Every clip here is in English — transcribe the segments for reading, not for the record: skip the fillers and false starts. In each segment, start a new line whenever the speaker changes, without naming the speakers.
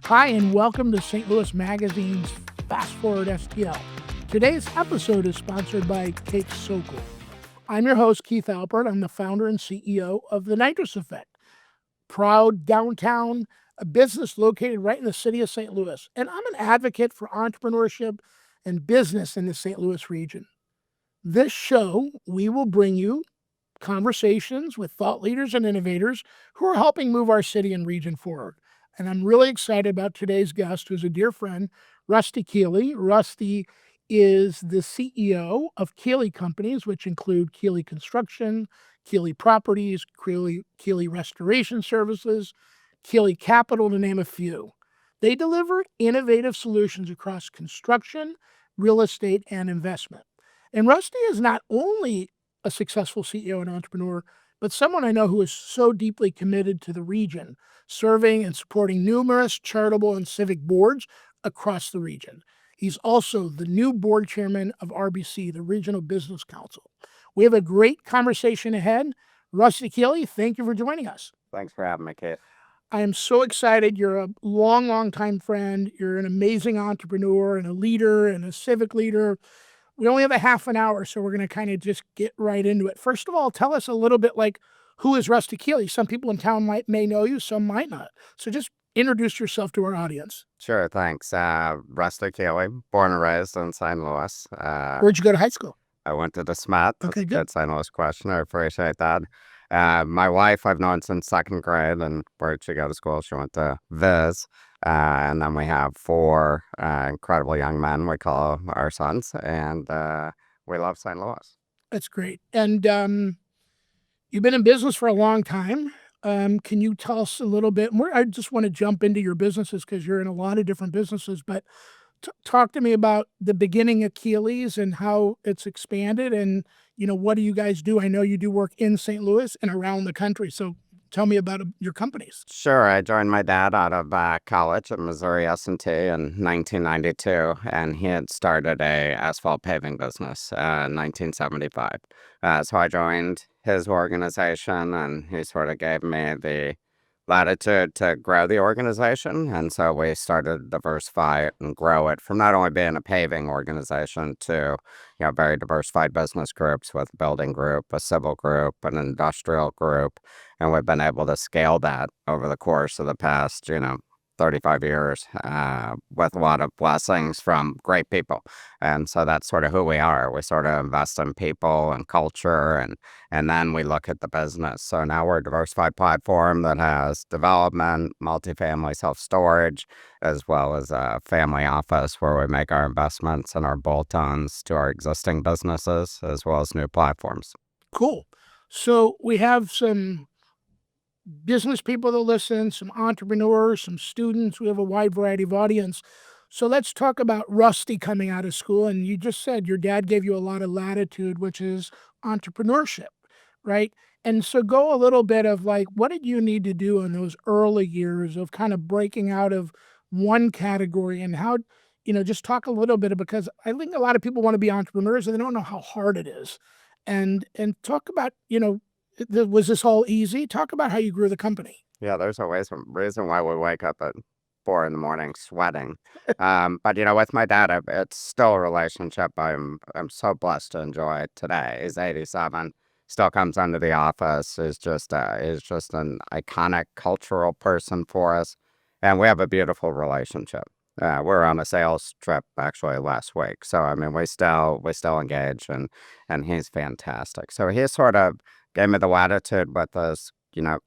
Hi, and welcome to St. Louis Magazine's Fast Forward STL. Today's episode is sponsored by Cake Sokol. I'm your host, Keith Alpert. I'm the founder and CEO of The Nitrous Effect, proud downtown, a business located right in the city of St. Louis. And I'm an advocate for entrepreneurship and business in the St. Louis region. This show, we will bring you conversations with thought leaders and innovators who are helping move our city and region forward. And I'm really excited about today's guest, who's a dear friend, Rusty Keeley. Rusty is the CEO of Keeley Companies, which include Keeley Construction, Keeley Properties, Keeley Restoration Services, Keeley Capital, to name a few. They deliver innovative solutions across construction, real estate, and investment. And Rusty is not only a successful CEO and entrepreneur, but someone I know who is so deeply committed to the region, serving and supporting numerous charitable and civic boards across the region. He's also the new board chairman of RBC, the Regional Business Council. We have a great conversation ahead. Rusty Keeley, thank you for joining us.
Thanks for having me, Kate.
I am so excited. You're a long time friend. You're an amazing entrepreneur and a leader and a civic leader. We only have a half an hour, so we're going to kind of just get right into it. First of all, tell us a little bit who is Rusty Keeley? Some people in town may know you, some might not. So just introduce yourself to our audience.
Sure, thanks. Rusty Keeley, born and raised in St. Louis.
Where'd you go to high school?
I went to the SMET. That's
Okay,
a
good.
good St. Louis question. I appreciate that. My wife I've known since second grade, and where'd she go to school? She went to Viz. And then we have four incredible young men we call our sons, and we love St. Louis.
That's great. And you've been in business for a long time. Can you tell us a little bit more? I just want to jump into your businesses because you're in a lot of different businesses, but talk to me about the beginning of Keeley's and how it's expanded and, what do you guys do? I know you do work in St. Louis and around the country. So tell me about your companies.
Sure, I joined my dad out of college at Missouri S&T in 1992, and he had started a asphalt paving business in 1975. So I joined his organization, and he sort of gave me the latitude to grow the organization, and so we started to diversify it and grow it from not only being a paving organization to very diversified business groups with a building group, a civil group, an industrial group, and we've been able to scale that over the course of the past 35 years with a lot of blessings from great people. And so that's sort of who we are. We sort of invest in people and culture, and then we look at the business. So now we're a diversified platform that has development, multifamily self-storage, as well as a family office where we make our investments and our bolt-ons to our existing businesses, as well as new platforms.
Cool. So we have some business people that listen, some entrepreneurs, some students. We have a wide variety of audience. So let's talk about Rusty coming out of school. And you just said your dad gave you a lot of latitude, which is entrepreneurship, right? And so go a little bit of what did you need to do in those early years of kind of breaking out of one category and how, just talk a little bit because I think a lot of people want to be entrepreneurs and they don't know how hard it is. And talk about, was this all easy? Talk about how you grew the company.
Yeah, there's always a reason why we wake up at 4 a.m. sweating. But with my dad, it's still a relationship I'm so blessed to enjoy today. He's 87, still comes into the office. Is just an iconic cultural person for us, and we have a beautiful relationship. We're on a sales trip actually last week, so I mean we still engage, and he's fantastic. So he sort of gave me the latitude with this,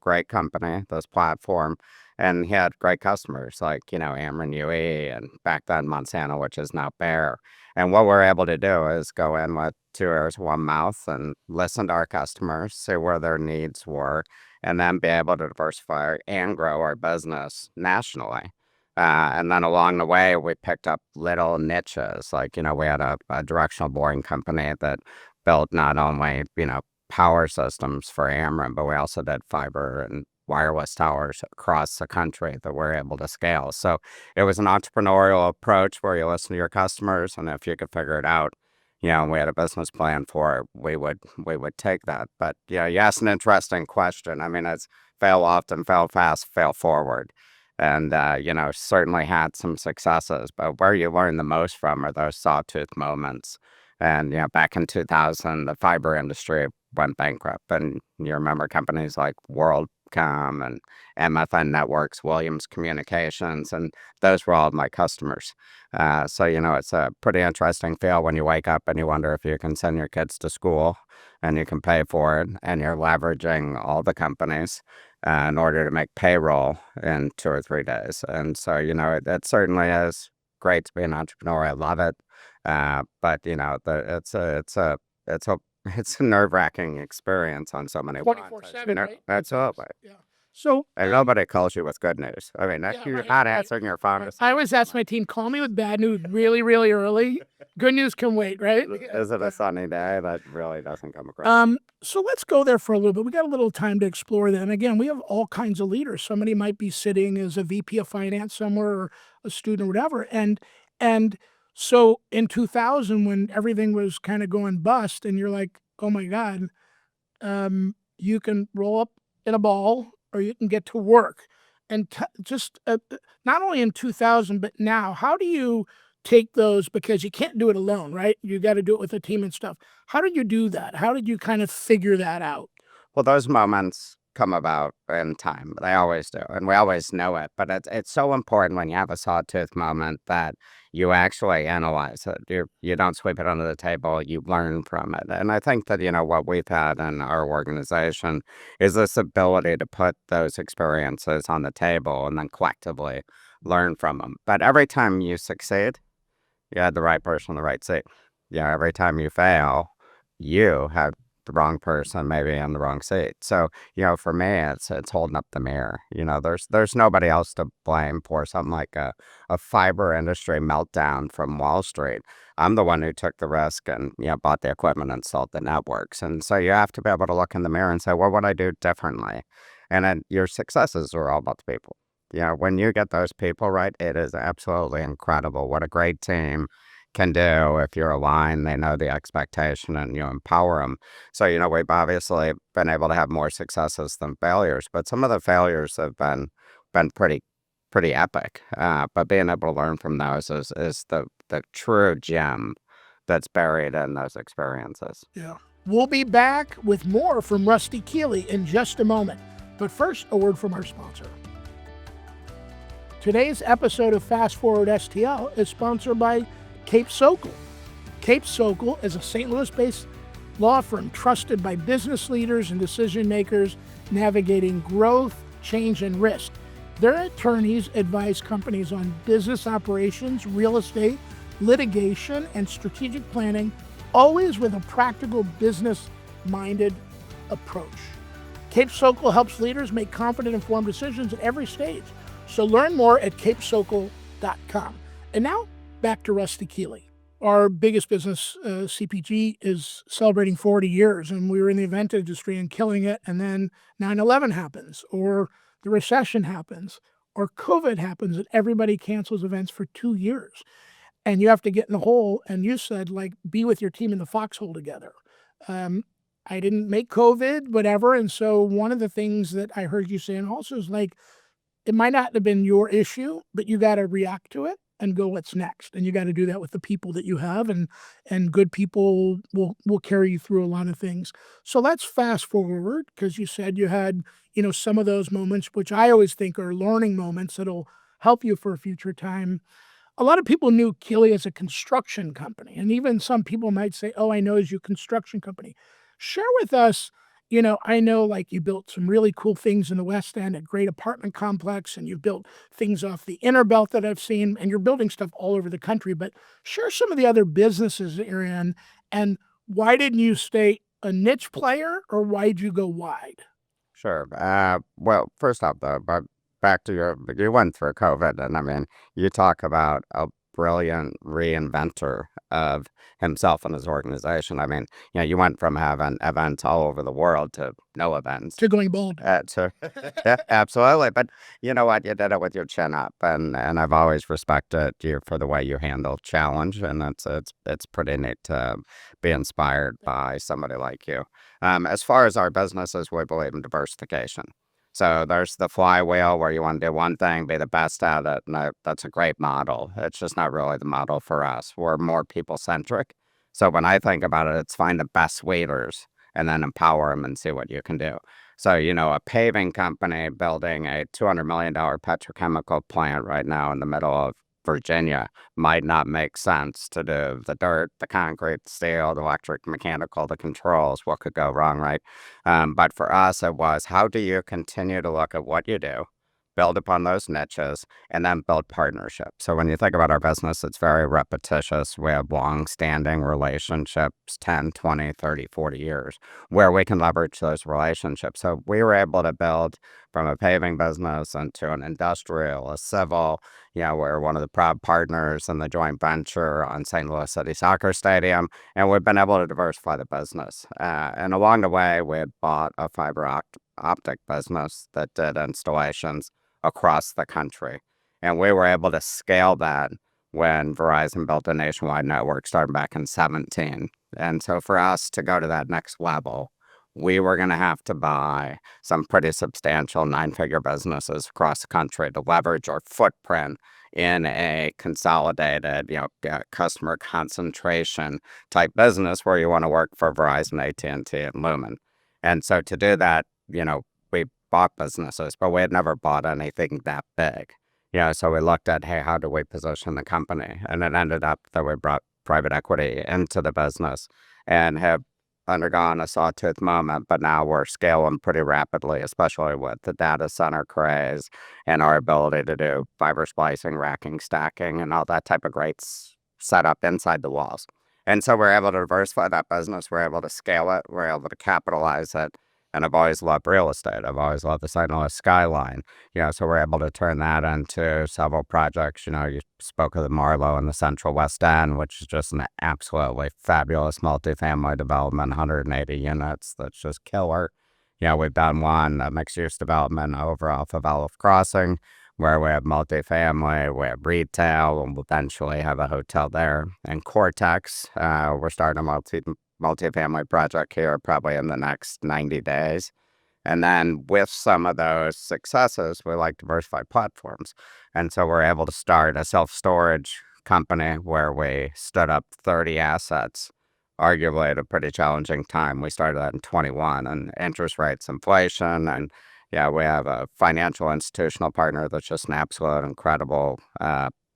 great company, this platform, and he had great customers like, Ameren UE and back then Monsanto, which is now Bayer. And what we're able to do is go in with 2 ears, 1 mouth and listen to our customers, see where their needs were, and then be able to diversify and grow our business nationally. And then along the way, we picked up little niches. Like, we had a directional boring company that built not only, power systems for Ameren, but we also did fiber and wireless towers across the country that we're able to scale. So it was an entrepreneurial approach where you listen to your customers, and if you could figure it out, we had a business plan for it, we would take that. But you asked an interesting question. I mean, it's fail often, fail fast, fail forward. and certainly had some successes. But where you learn the most from are those sawtooth moments. And back in 2000, the fiber industry went bankrupt, and you remember companies like WorldCom and MFN Networks, Williams Communications, and those were all my customers. So it's a pretty interesting feel when you wake up and you wonder if you can send your kids to school and you can pay for it, and you're leveraging all the companies in order to make payroll in 2 or 3 days. And so, it certainly is great to be an entrepreneur. I love it. But it's a it's a nerve wracking experience on so many fronts.
24/7, right?
Absolutely.
Yeah. So,
And nobody calls you with good news. I mean,
yeah,
you're
right,
not
right.
answering your phone.
Right. I always ask my team, call me with bad news really, really early. Good news can wait, right?
Is it a sunny day? That really doesn't come across.
So let's go there for a little bit. We got a little time to explore that. And again, we have all kinds of leaders. Somebody might be sitting as a VP of finance somewhere, or a student or whatever. And so in 2000, when everything was kind of going bust, and you're like, oh my God, you can roll up in a ball or you can get to work. And just not only in 2000, but now, how do you take those? Because you can't do it alone, right? You got to do it with a team and stuff. How did you do that? How did you kind of figure that out?
Well, those moments come about in time. They always do, and we always know it. But it's so important when you have a sawtooth moment that you actually analyze it. You don't sweep it under the table. You learn from it. And I think that what we've had in our organization is this ability to put those experiences on the table and then collectively learn from them. But every time you succeed, you had the right person in the right seat. Every time you fail, you have the wrong person maybe in the wrong seat. So, for me, it's holding up the mirror. There's nobody else to blame for something like a fiber industry meltdown from Wall Street. I'm the one who took the risk and, bought the equipment and installed the networks. And so you have to be able to look in the mirror and say, what would I do differently? And then your successes are all about the people. When you get those people right, it is absolutely incredible what a great team can do if you're aligned, they know the expectation, and you empower them. So, we've obviously been able to have more successes than failures, but some of the failures have been pretty epic. But being able to learn from those is the true gem that's buried in those experiences.
Yeah. We'll be back with more from Rusty Keeley in just a moment. But first, a word from our sponsor. Today's episode of Fast Forward STL is sponsored by Cape Sokol. Cape Sokol is a St. Louis-based law firm trusted by business leaders and decision makers navigating growth, change, and risk. Their attorneys advise companies on business operations, real estate, litigation, and strategic planning, always with a practical, business-minded approach. Cape Sokol helps leaders make confident, informed decisions at every stage. So learn more at capesokol.com. And now, back to Rusty Keeley. Our biggest business, CPG, is celebrating 40 years, and we were in the event industry and killing it, and then 9/11 happens, or the recession happens, or COVID happens, and everybody cancels events for 2 years. And you have to get in the hole, and you said, be with your team in the foxhole together. I didn't make COVID, whatever, and so one of the things that I heard you saying also is it might not have been your issue, but you got to react to it and go, what's next? And you got to do that with the people that you have, and good people will carry you through a lot of things. So let's fast forward, because you said you had, some of those moments, which I always think are learning moments that'll help you for a future time. A lot of people knew Keeley as a construction company, and even some people might say, oh, I know as your construction company. Share with us, I know you built some really cool things in the West End, a great apartment complex, and you've built things off the inner belt that I've seen, and you're building stuff all over the country, but share some of the other businesses that you're in, and why didn't you stay a niche player, or why did you go wide?
Sure. Well, first off, though, but back to you went through COVID, and I mean, you talk about a brilliant reinventor of himself and his organization. I mean, you went from having events all over the world to no events.
To going bold.
Yeah, absolutely. But you know what? You did it with your chin up, and I've always respected you for the way you handle challenge, and it's pretty neat to be inspired by somebody like you. As far as our businesses, we believe in diversification. So there's the flywheel where you want to do one thing, be the best at it. And that's a great model. It's just not really the model for us. We're more people centric. So when I think about it, it's find the best leaders and then empower them and see what you can do. So, a paving company building a $200 million petrochemical plant right now in the middle of Virginia might not make sense to do the dirt, the concrete, the steel, the electric, mechanical, the controls. What could go wrong, right? But for us, it was how do you continue to look at what you do, build upon those niches, and then build partnerships. So when you think about our business, it's very repetitious. We have long-standing relationships, 10, 20, 30, 40 years, where we can leverage those relationships. So we were able to build from a paving business into an industrial, a civil. We're one of the proud partners in the joint venture on St. Louis City Soccer Stadium, and we've been able to diversify the business. And along the way, we had bought a optic business that did installations across the country. And we were able to scale that when Verizon built a nationwide network starting back in 17. And so for us to go to that next level, we were going to have to buy some pretty substantial nine-figure businesses across the country to leverage our footprint in a consolidated, customer concentration type business where you want to work for Verizon, AT&T, and Lumen. And so to do that, we bought businesses, but we had never bought anything that big. So we looked at, hey, how do we position the company? And it ended up that we brought private equity into the business and have undergone a sawtooth moment, but now we're scaling pretty rapidly, especially with the data center craze and our ability to do fiber splicing, racking, stacking, and all that type of great setup inside the walls. And so we're able to diversify that business. We're able to scale it. We're able to capitalize it. And I've always loved real estate. I've always loved the St. Louis skyline. So we're able to turn that into several projects. You spoke of the Marlowe in the Central West End, which is just an absolutely fabulous multifamily development, 180 units. That's just killer. We've done one, a mixed-use development over off of Olive Crossing, where we have multifamily, we have retail, and we'll eventually have a hotel there. And Cortex, we're starting a multifamily project here probably in the next 90 days. And then with some of those successes, we like diversified platforms. And so we're able to start a self-storage company where we stood up 30 assets, arguably at a pretty challenging time. We started that in 21 and interest rates, inflation. And we have a financial institutional partner that's just an absolute incredible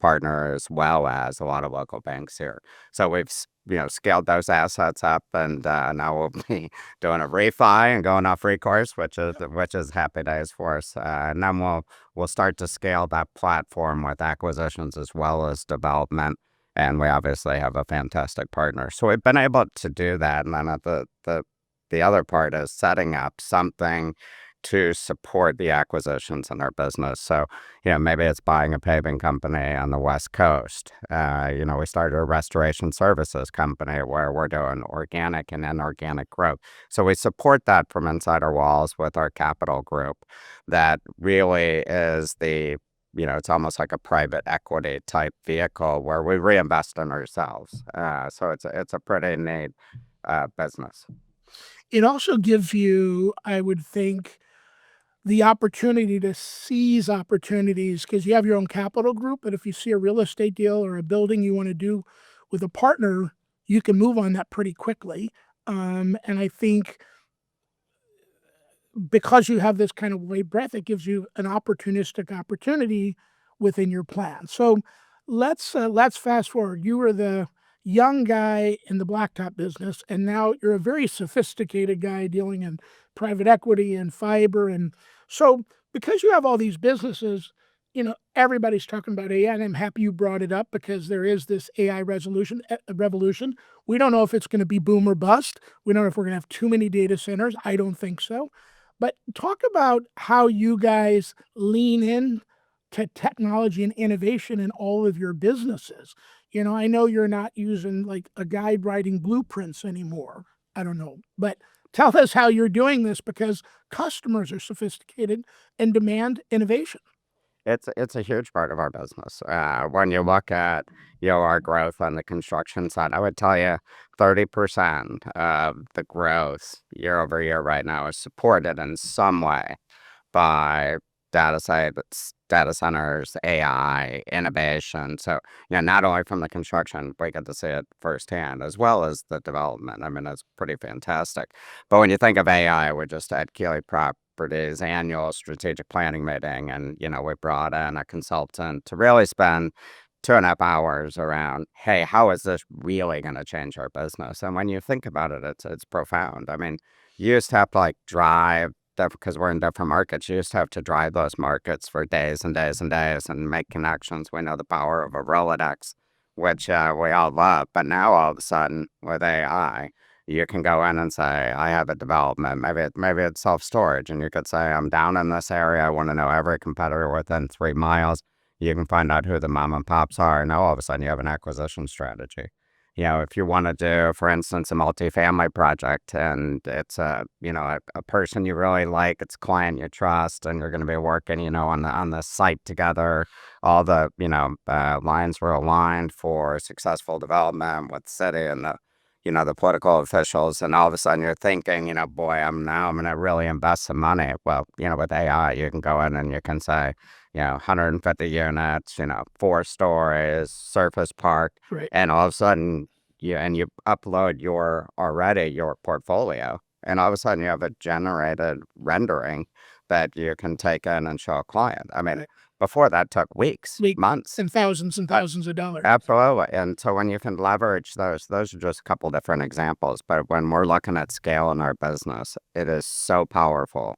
partner, as well as a lot of local banks here. So we've scaled those assets up, and now we'll be doing a refi and going off recourse, which is happy days for us. And then we'll start to scale that platform with acquisitions as well as development. And we obviously have a fantastic partner. So we've been able to do that. And then the other part is setting up something to support the acquisitions in our business. So, maybe it's buying a paving company on the West Coast. We started a restoration services company where we're doing organic and inorganic growth. So we support that from inside our walls with our capital group. That really is it's almost like a private equity type vehicle where we reinvest in ourselves. So it's a pretty neat business.
It also gives you, I would think, the opportunity to seize opportunities because you have your own capital group. But if you see a real estate deal or a building you want to do with a partner, you can move on that pretty quickly. And I think because you have this kind of wide breadth, it gives you an opportunistic opportunity within your plan. So let's fast forward. You were the young guy in the blacktop business, and now you're a very sophisticated guy dealing in private equity and fiber. And so because you have all these businesses, everybody's talking about AI, and I'm happy you brought it up because there is this AI revolution. We don't know if it's going to be boom or bust. We don't know if we're going to have too many data centers. I don't think so. But talk about how you guys lean in to technology and innovation in all of your businesses. I know you're not using like a guide writing blueprints anymore. I don't know. But tell us how you're doing this because customers are sophisticated and demand innovation.
It's a huge part of our business. When you look at our growth on the construction side, I would tell you 30% of the growth year over year right now is supported in some way by data centers, AI, innovation. So, not only from the construction, we get to see it firsthand, as well as the development. I mean, it's pretty fantastic. But when you think of AI, we just had Keeley Properties annual strategic planning meeting, and we brought in a consultant to really spend 2.5 hours around, hey, how is this really going to change our business? And when you think about it, it's profound. I mean, you used to have to like drive because we're in different markets. You used to have to drive those markets for days and days and days and make connections. We know the power of a Rolodex, which we all love. But now all of a sudden with AI, you can go in and say, I have a development. Maybe it's self-storage, and you could say, I'm down in this area. I want to know every competitor within 3 miles. You can find out who the mom and pops are. Now all of a sudden you have an acquisition strategy. If you want to do, for instance, a multifamily project, and it's a person you really like, it's a client you trust, and you're going to be working, on the site together. All the lines were aligned for successful development with the city and the political officials, and all of a sudden you're thinking, boy, I'm going to really invest some money. Well, with AI, you can go in and you can say, 150 units, 4 stories, surface park,
Right.
and all of a sudden you upload your portfolio, and all of a sudden you have a generated rendering that you can take in and show a client. I mean,
Right.
before that took weeks,
Weeks
months.
and thousands of dollars.
Absolutely. And so when you can leverage those are just a couple different examples. But when we're looking at scale in our business, it is so powerful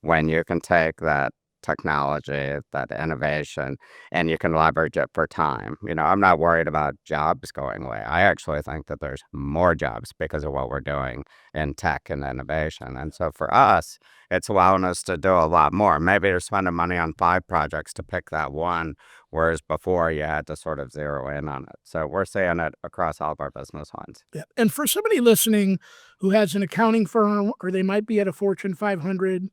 when you can take that technology, that innovation, and you can leverage it for time. I'm not worried about jobs going away. I actually think that there's more jobs because of what we're doing in tech and innovation. And so for us, it's allowing us to do a lot more. Maybe you're spending money on 5 projects to pick that one, whereas before you had to sort of zero in on it. So we're seeing it across all of our business lines.
Yeah. And for somebody listening who has an accounting firm, or they might be at a Fortune 500,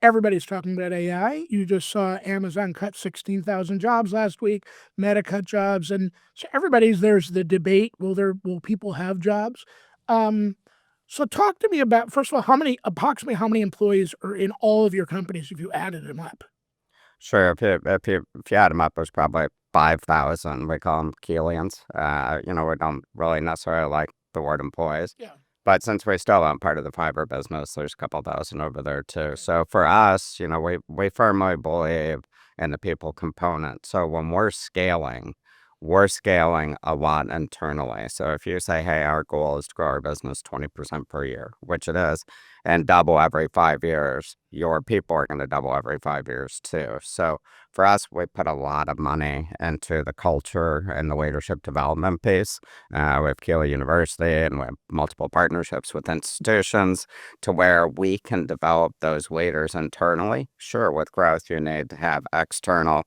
everybody's talking about AI. You just saw Amazon cut 16,000 jobs last week, Meta cut jobs, and so there's the debate, will people have jobs? Um, so talk to me about, first of all, approximately how many employees are in all of your companies if you added them up?
Sure, if you add them up, there's probably 5,000. We call them Keelians. We don't really necessarily like the word employees.
Yeah.
But since we still own part of the fiber business, there's a couple thousand over there too. So for us, we firmly believe in the people component. So when we're scaling a lot internally. So if you say, hey, our goal is to grow our business 20% per year, which it is, and double every 5 years, your people are going to double every 5 years too. So for us, we put a lot of money into the culture and the leadership development piece. We have Keeley University, and we have multiple partnerships with institutions to where we can develop those leaders internally. Sure, with growth, you need to have external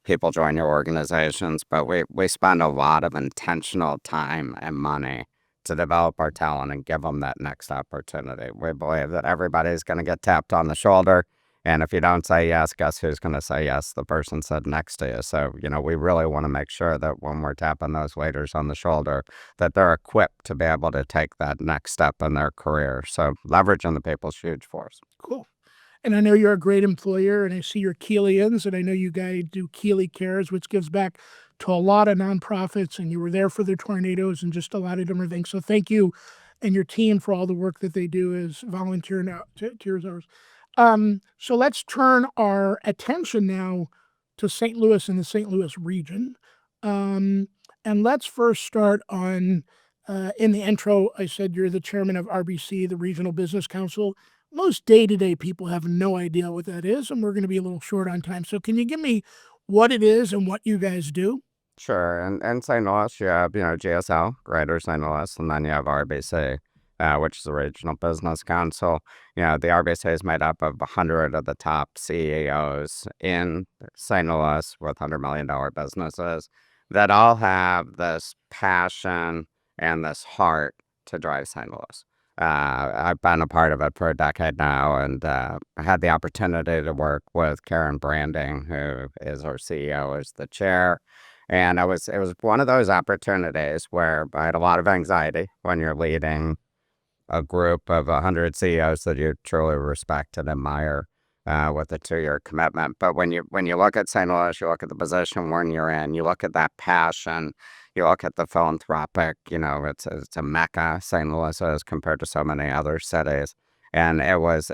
people join your organizations, but we spend a lot of intentional time and money to develop our talent and give them that next opportunity. We believe that everybody's going to get tapped on the shoulder. And if you don't say yes, guess who's going to say yes? The person said next to you. So, we really want to make sure that when we're tapping those leaders on the shoulder, that they're equipped to be able to take that next step in their career. So leveraging the people's huge for us.
Cool. And I know you're a great employer, and I see your Keelians, and I know you guys do Keeley Cares, which gives back to a lot of nonprofits, and you were there for the tornadoes and just a lot of different things. So thank you and your team for all the work that they do as volunteer now tiers hours. So let's turn our attention now to St. Louis and the St. Louis region. And let's first start on, in the intro, I said you're the chairman of RBC, the Regional Business Council. Most day-to-day people have no idea what that is, and we're going to be a little short on time. So can you give me what it is and what you guys do?
Sure. And St. Louis, you have, GSL, Greater St. Louis, and then you have RBC, which is the Regional Business Council. The RBC is made up of 100 of the top CEOs in St. Louis with $100 million businesses that all have this passion and this heart to drive St. Louis. I've been a part of it for a decade now, and I had the opportunity to work with Karen Branding, who is our CEO, as the chair. And it was one of those opportunities where I had a lot of anxiety when you're leading a group of 100 CEOs that you truly respect and admire. with a 2-year commitment. But when you look at St. Louis, you look at the position when you're in, you look at that passion, you look at the philanthropic, it's a mecca, St. Louis is, compared to so many other cities. And it was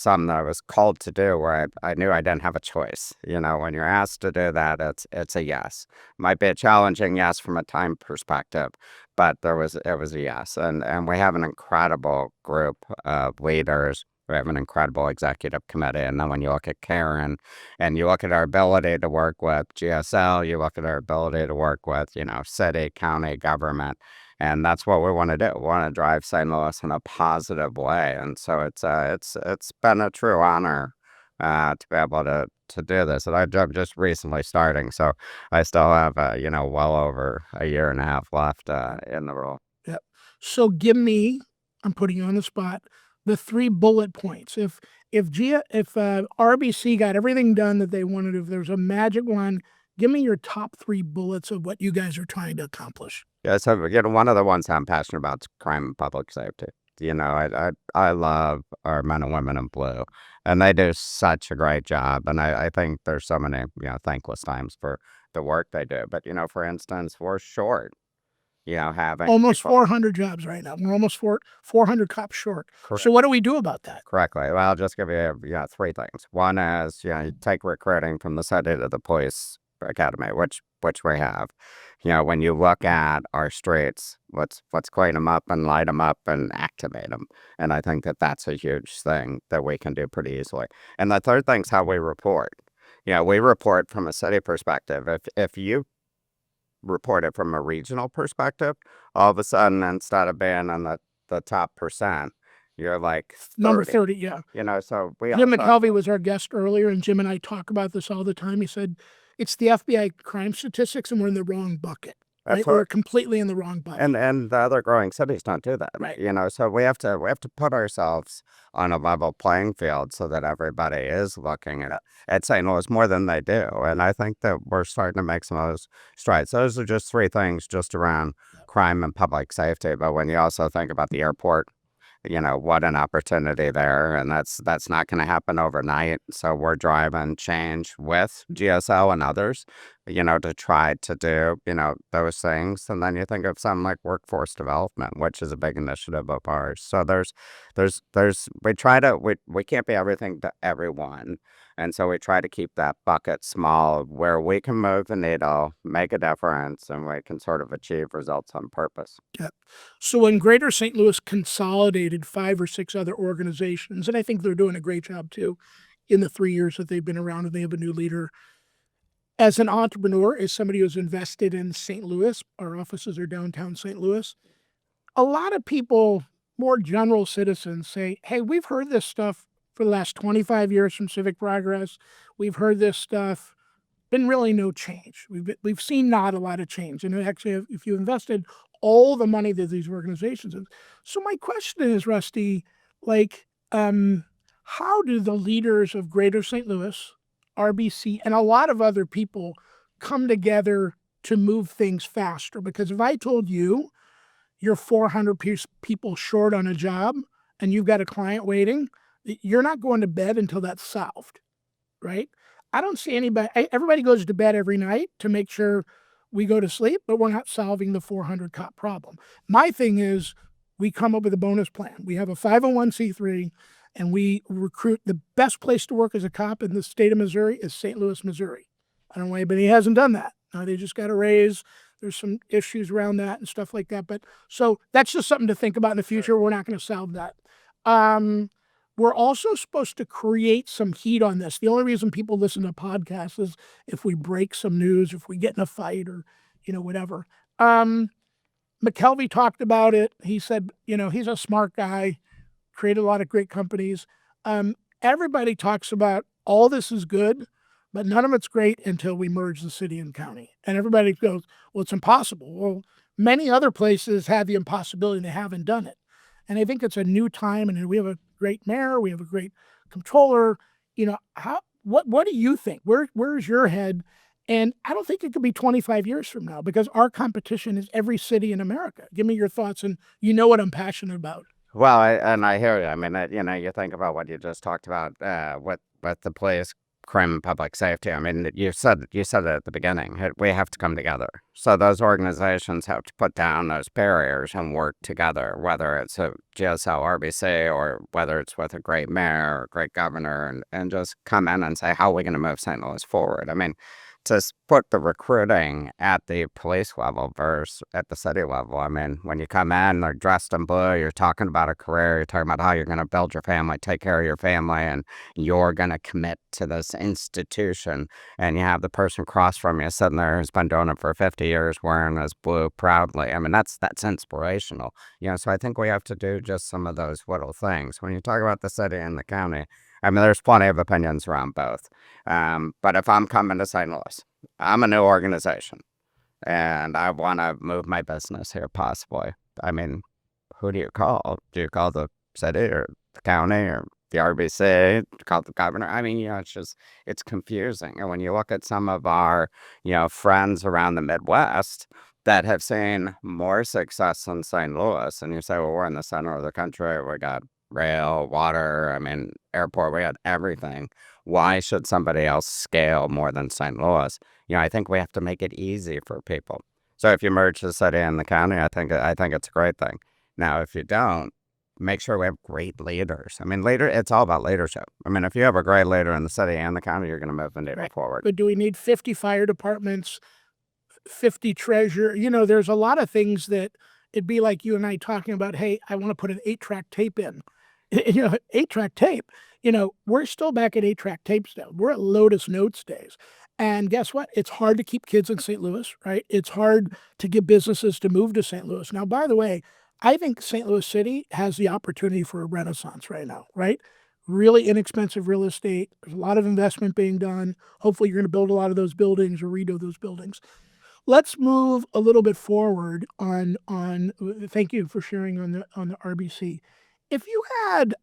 something that I was called to do, where I knew I didn't have a choice. When you're asked to do that, it's a yes. Might be a challenging yes from a time perspective, but it was a yes. And we have an incredible group of leaders. We have an incredible executive committee. And then when you look at Karen, and you look at our ability to work with GSL, you look at our ability to work with, city, county, government. And that's what we want to do. We want to drive St. Louis in a positive way. And so it's been a true honor to be able to do this. And I'm just recently starting, so I still have well over a year and a half left in the role.
Yep. So give me, I'm putting you on the spot, the 3 bullet points. If RBC got everything done that they wanted, if there's a magic one, give me your top 3 bullets of what you guys are trying to accomplish.
Yeah, so one of the ones I'm passionate about is crime and public safety. I love our men and women in blue, and they do such a great job. And I think there's so many thankless times for the work they do. But for instance, we're short. Having
Almost
people
400 jobs right now. We're almost 400 cops short.
correct.
So what do we do about that?
Correctly. Well, I'll just give you 3 things. One is you take recruiting from the city to the police academy, which we have. When you look at our streets, let's clean them up and light them up and activate them. And I think that that's a huge thing that we can do pretty easily. And the third thing's how we report. We report from a city perspective. If you report it from a regional perspective, all of a sudden, instead of being in the top percent, you're like 30.
Number 30, yeah.
So we
Jim
also,
McKelvey was our guest earlier, and Jim and I talk about this all the time. He said, it's the FBI crime statistics, and we're in the wrong bucket. Right?
that's
We're
what,
completely in the wrong bucket.
and the other growing cities don't do that.
Right.
So we have to put ourselves on a level playing field so that everybody is looking at St. Louis more than they do. And I think that we're starting to make some of those strides. Those are just 3 things just around crime and public safety. But when you also think about the airport, what an opportunity there. And that's not going to happen overnight. So we're driving change with GSL and others, to try to do, those things. And then you think of something like workforce development, which is a big initiative of ours. So we can't be everything to everyone. And so we try to keep that bucket small, where we can move the needle, make a difference, and we can sort of achieve results on purpose.
Yeah. So when Greater St. Louis consolidated 5 or 6 other organizations, and I think they're doing a great job too, in the 3 years that they've been around and they have a new leader. As an entrepreneur, as somebody who's invested in St. Louis, our offices are downtown St. Louis, a lot of people, more general citizens, say, hey, we've heard this stuff for the last 25 years from Civic Progress. We've heard this stuff. Been really no change. We've seen not a lot of change. And actually, if you invested all the money that these organizations have. So my question is, Rusty, how do the leaders of Greater St. Louis, RBC, and a lot of other people come together to move things faster? Because if I told you you're 400 people short on a job and you've got a client waiting, you're not going to bed until that's solved, right? I don't see anybody. Everybody goes to bed every night to make sure we go to sleep, but we're not solving the 400 cop problem. My thing is, we come up with a bonus plan. We have a 501c3, and we recruit. The best place to work as a cop in the state of Missouri is St. Louis, Missouri. I don't know why anybody hasn't done that. They just got a raise. There's some issues around that and stuff like that. But so that's just something to think about in the future. We're not going to solve that. We're also supposed to create some heat on this. The only reason people listen to podcasts is if we break some news, if we get in a fight, or whatever. McKelvey talked about it. He said, he's a smart guy, created a lot of great companies. Everybody talks about all this is good, but none of it's great until we merge the city and county. And everybody goes, well, it's impossible. Well, many other places have the impossibility and they haven't done it. And I think it's a new time, and we have a great mayor, we have a great controller. What do you think? Where's your head? And I don't think it could be 25 years from now, because our competition is every city in America. Give me your thoughts, and what I'm passionate about.
Well, and I hear you. I mean, you think about what you just talked about with the police, crime, and public safety. I mean, you said it at the beginning. We have to come together. So those organizations have to put down those barriers and work together. Whether it's a GSL RBC or whether it's with a great mayor or great governor, and just come in and say how are we going to move St. Louis forward. I mean, to put the recruiting at the police level versus at the city level. I mean, when you come in, they're dressed in blue, you're talking about a career, you're talking about how you're going to build your family, take care of your family, and you're going to commit to this institution. And you have the person across from you sitting there who's been doing it for 50 years wearing this blue proudly. I mean, that's inspirational. So I think we have to do just some of those little things. When you talk about the city and the county, I mean, there's plenty of opinions around both. But if I'm coming to St. Louis, I'm a new organization and I want to move my business here possibly. I mean, who do you call? Do you call the city or the county or the RBC? Do you call the governor? I mean, it's confusing. And when you look at some of our, friends around the Midwest that have seen more success in St. Louis, and you say, well, we're in the center of the country. We got rail, water, I mean, airport, we got everything. Why should somebody else scale more than St. Louis? I think we have to make it easy for people. So if you merge the city and the county, I think it's a great thing. Now, if you don't, make sure we have great leaders. I mean, it's all about leadership. I mean, if you have a great leader in the city and the county, you're going to move the needle forward.
But do we need 50 fire departments, 50 treasure? There's a lot of things that it'd be like you and I talking about, hey, I want to put an 8-track tape in. 8-track tape. We're still back at 8-track tapes now. We're at Lotus Notes days. And guess what? It's hard to keep kids in St. Louis, right? It's hard to get businesses to move to St. Louis. Now, by the way, I think St. Louis City has the opportunity for a renaissance right now, right? Really inexpensive real estate. There's a lot of investment being done. Hopefully, you're going to build a lot of those buildings or redo those buildings. Let's move a little bit forward on. Thank you for sharing on the RBC. If you had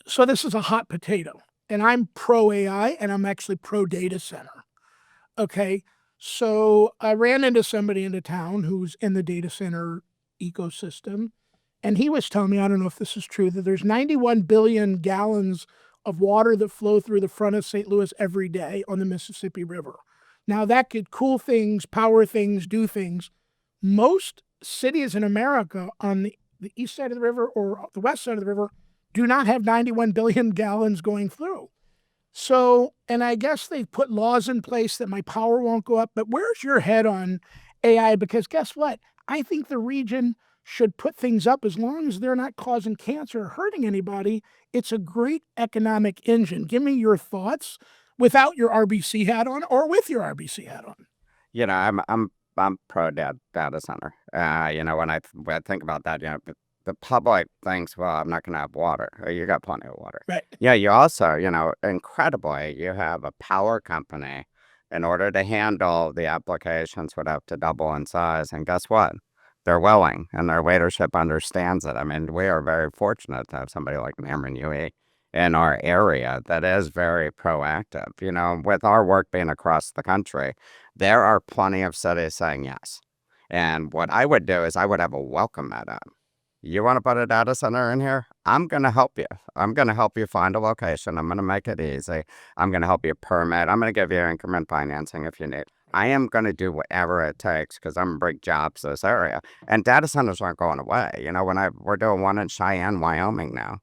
so this is a hot potato, and I'm pro AI and I'm actually pro data center. Okay, so I ran into somebody in the town who's in the data center ecosystem, and he was telling me, I don't know if this is true, that there's 91 billion gallons of water that flow through the front of St. Louis every day on the Mississippi River. Now that could cool things, power things, do things. Most cities in America on the east side of the river or the west side of the river do not have 91 billion gallons going through. So, and I guess they've put laws in place that my power won't go up, but where's your head on AI? Because guess what? I think the region should put things up as long as they're not causing cancer or hurting anybody. It's a great economic engine. Give me your thoughts without your RBC hat on or with your RBC hat on.
I'm pro data center. When I think about that, the public thinks, well, I'm not going to have water. You got plenty of water.
Right.
Yeah, you also, incredibly, you have a power company. In order to handle the applications would have to double in size. And guess what? They're willing, and their leadership understands it. I mean, we are very fortunate to have somebody like Cameron Yui in our area that is very proactive. With our work being across the country, there are plenty of cities saying yes. And what I would do is I would have a welcome at it. You want to put a data center in here? I'm going to help you. I'm going to help you find a location. I'm going to make it easy. I'm going to help you permit. I'm going to give you increment financing if you need. I am going to do whatever it takes because I'm going to bring jobs to this area. And data centers aren't going away. We're doing one in Cheyenne, Wyoming now.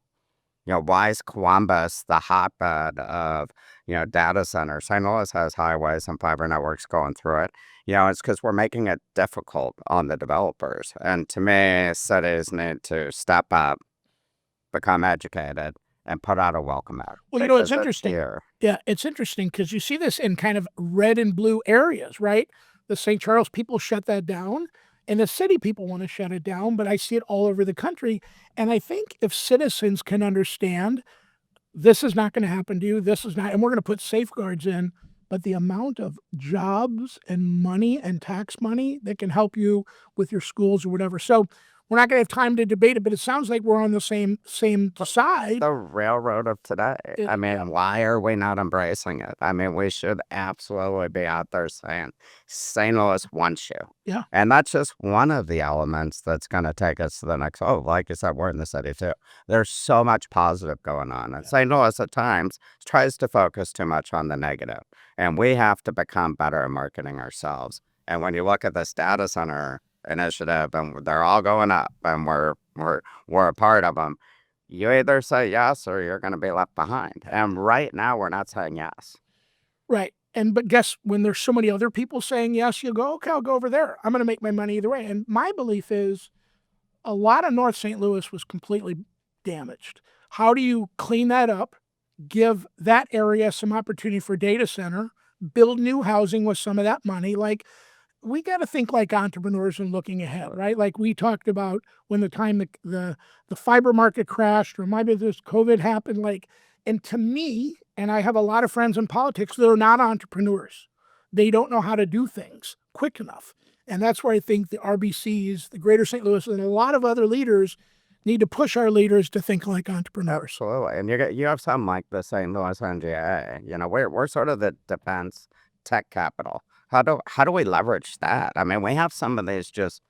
Why is Columbus the hotbed of, data centers? St. Louis has highways and fiber networks going through it. It's because we're making it difficult on the developers. And to me, cities need to step up, become educated, and put out a welcome ad.
Well, it's interesting. Yeah, it's interesting because you see this in kind of red and blue areas, right? The St. Charles people shut that down, and the city people want to shut it down, but I see it all over the country. And I think if citizens can understand this is not going to happen to you, this is not, and we're going to put safeguards in, but the amount of jobs and money and tax money that can help you with your schools or whatever. So we're not going to have time to debate it, but it sounds like we're on the same side.
The railroad of today. I mean, why are we not embracing it? I mean, we should absolutely be out there saying, St. Louis wants you.
Yeah.
And that's just one of the elements that's going to take us to the next. Oh, like you said, we're in the city too. There's so much positive going on. And St. Louis at times tries to focus too much on the negative. And we have to become better at marketing ourselves. And when you look at this data center initiative, and they're all going up, and we're a part of them. You either say yes or you're going to be left behind. And right now, we're not saying yes.
Right. But guess when there's so many other people saying yes, you go, okay, I'll go over there. I'm going to make my money either way. And my belief is a lot of North St. Louis was completely damaged. How do you clean that up, give that area some opportunity for data center, build new housing with some of that money? Like, we got to think like entrepreneurs and looking ahead, right? Like we talked about when the time the fiber market crashed, or maybe this COVID happened. Like, and to me, and I have a lot of friends in politics that are not entrepreneurs. They don't know how to do things quick enough. And that's where I think the RBCs, the Greater St. Louis, and a lot of other leaders need to push our leaders to think like entrepreneurs.
Absolutely. And you have some like the St. Louis NGA. You know, we're sort of the defense tech capital. How do we leverage that? I mean, we have some of these just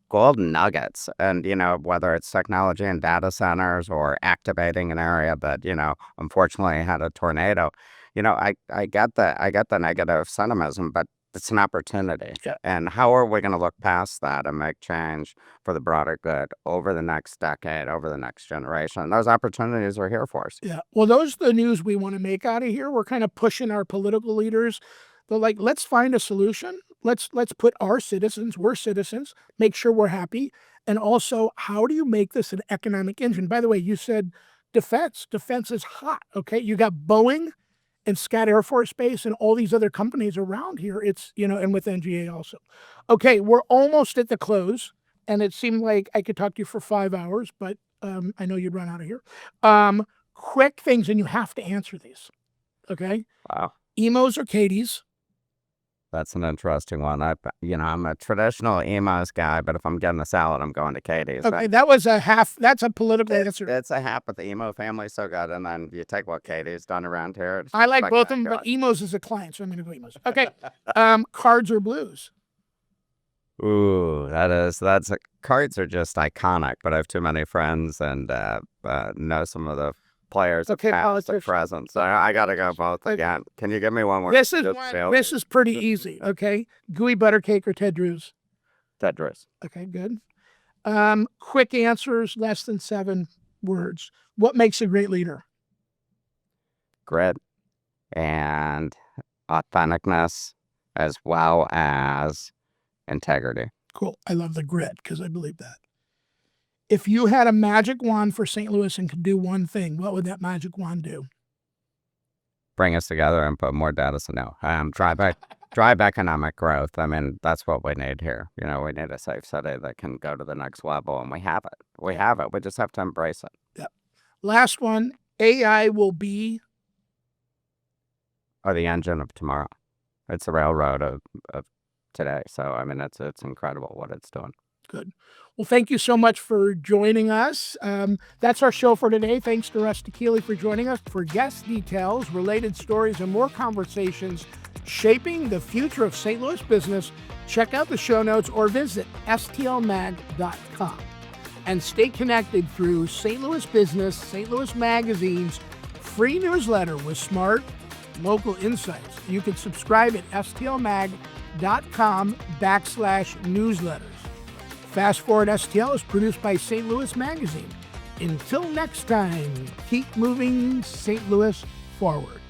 golden nuggets, and you know, whether it's technology and data centers or activating an area that, you know, unfortunately had a tornado. You know, I get the negative sentimentism, but it's an opportunity.
Yeah.
And how are we going to look past that and make change for the broader good over the next decade, over the next generation? And those opportunities are here for us.
Yeah. Well, those are the news we want to make out of here. We're kind of pushing our political leaders. They're like, let's find a solution. Let's put we're citizens, make sure we're happy. And also, how do you make this an economic engine? By the way, you said defense. Defense is hot, okay? You got Boeing and Scott Air Force Base and all these other companies around here. It's, you know, and with NGA also. Okay, we're almost at the close, and it seemed like I could talk to you for 5 hours, but I know you'd run out of here. Quick things, and you have to answer these, okay?
Wow.
Emos or Katie's?
That's an interesting one. I'm a traditional emos guy, but if I'm getting a salad, I'm going to Katie's.
Okay, that was a half. That's a political answer.
It's a half, but the emo family's so good. And then you take what Katie's done around here.
I like both of them, but emos is a client, so I'm going to go emos. Okay, cards or blues?
Ooh, cards are just iconic, but I have too many friends and know some of the players.
Okay,
the present. So I got to go both again. Can you give me one more?
This is pretty easy. Okay, gooey butter cake or Ted Drewes?
Ted Drewes.
Okay, good. Quick answers, less than 7 words. What makes a great leader?
Grit and authenticness, as well as integrity.
Cool. I love the grit because I believe that. If you had a magic wand for St. Louis and could do one thing, what would that magic wand do?
Bring us together and put more data. So no, drive economic growth. I mean, that's what we need here. You know, we need a safe city that can go to the next level, and we have it. We have it. We just have to embrace it.
Yep. Last one, AI will be?
Or the engine of tomorrow. It's the railroad of today. So, I mean, it's incredible what it's doing.
Good. Well, thank you so much for joining us. That's our show for today. Thanks to Rusty Keeley for joining us. For guest details, related stories, and more conversations shaping the future of St. Louis business, check out the show notes or visit stlmag.com. And stay connected through St. Louis Business, St. Louis Magazine's free newsletter with smart local insights. You can subscribe at stlmag.com/newsletters. Fast Forward STL is produced by St. Louis Magazine. Until next time, keep moving St. Louis forward.